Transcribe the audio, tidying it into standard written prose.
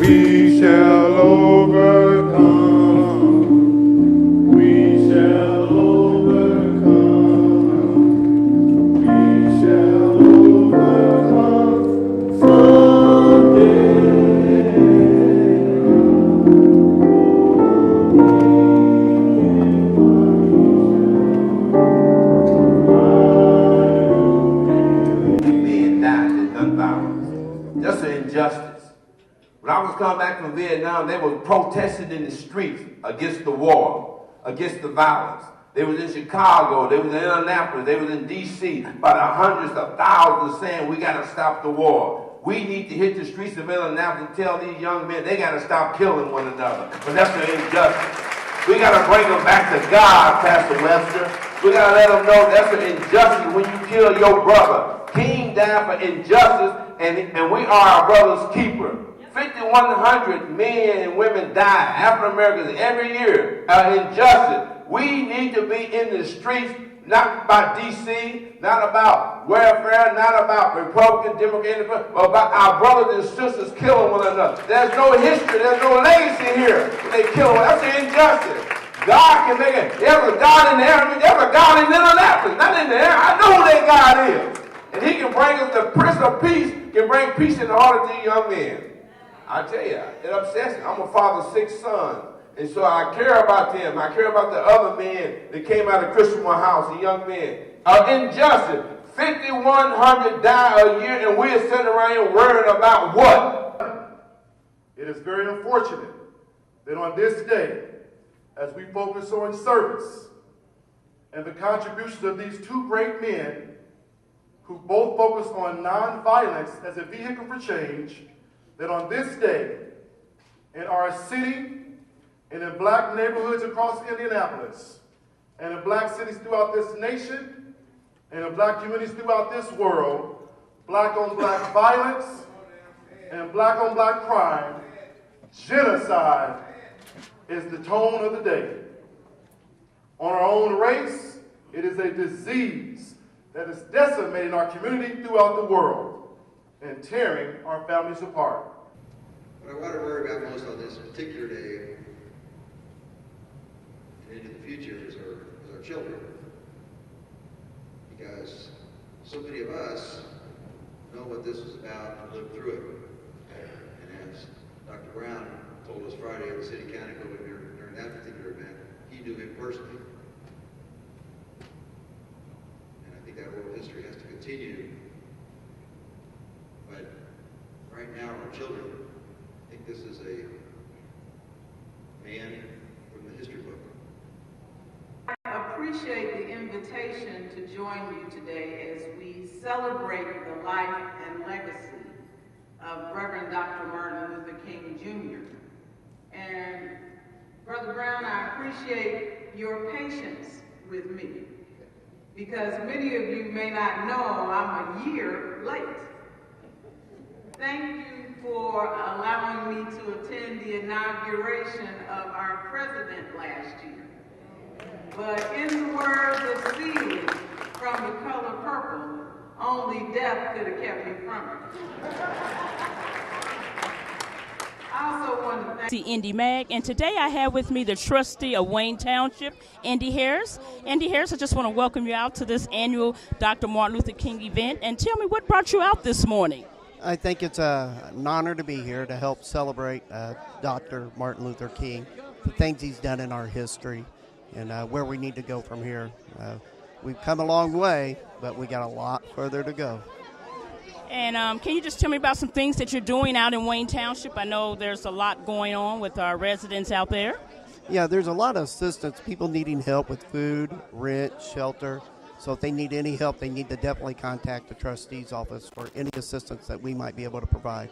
We shall overcome. We shall overcome. We shall overcome someday. Men died in gun violence. Just an injustice. When I was coming back from Vietnam, they were protesting in the streets against the war, against the violence. They was in Chicago, they was in Indianapolis, they was in D.C., by the hundreds of thousands saying we got to stop the war. We need to hit the streets of Indianapolis and tell these young men they got to stop killing one another. But that's an injustice. We got to bring them back to God, Pastor Webster. We got to let them know that's an injustice when you kill your brother. King died for injustice, and we are our brother's keeper. 5,100 men and women die, African Americans, every year, injustice. We need to be in the streets, not about D.C., not about welfare, not about Republican, Democrat, but about our brothers and sisters killing one another. There's no history, there's no legacy here when they kill one. That's an injustice. God can make it. There's a God in the air. There's a God in Indianapolis, not in the air. I know who that God is. And he can bring us the Prince of Peace, can bring peace in the heart of these young men. I tell you, it upsets me. I'm a father of 6 sons. And so I care about them. I care about the other men that came out of Christian house, the young men. Injustice. 5,100 die a year, and we're sitting around here worrying about what? It is very unfortunate that on this day, as we focus on service and the contributions of these 2 great men who both focus on nonviolence as a vehicle for change, that on this day, in our city and in black neighborhoods across Indianapolis, and in black cities throughout this nation, and in black communities throughout this world, black on black violence and black on black crime, genocide is the tone of the day. On our own race, it is a disease that is decimating our community throughout the world and tearing our families apart. What I want to worry about most on this particular day and into the future is our children. Because so many of us know what this is about and lived through it. And as Dr. Brown told us Friday at the City County building during that particular event, he knew him personally. And I think that oral history has to continue. But right now, our children think this is a man from the history book. I appreciate the invitation to join you today as we celebrate the life and legacy of Reverend Dr. Martin Luther King Jr. And Brother Brown, I appreciate your patience with me, because many of you may not know I'm a year late. Thank you for allowing me to attend the inauguration of our president last year. But in the words of Seeley from The Color Purple, only death could have kept me from it. I also want to thank Indy Mag, and today I have with me the trustee of Wayne Township, Indy Harris. Indy Harris, I just want to welcome you out to this annual Dr. Martin Luther King event, and tell me what brought you out this morning. I think it's an honor to be here to help celebrate Dr. Martin Luther King, the things he's done in our history, and where we need to go from here. We've come a long way, but we got a lot further to go. And can you just tell me about some things that you're doing out in Wayne Township? I know there's a lot going on with our residents out there. Yeah, there's a lot of assistance, people needing help with food, rent, shelter. So if they need any help, they need to definitely contact the trustee's office for any assistance that we might be able to provide.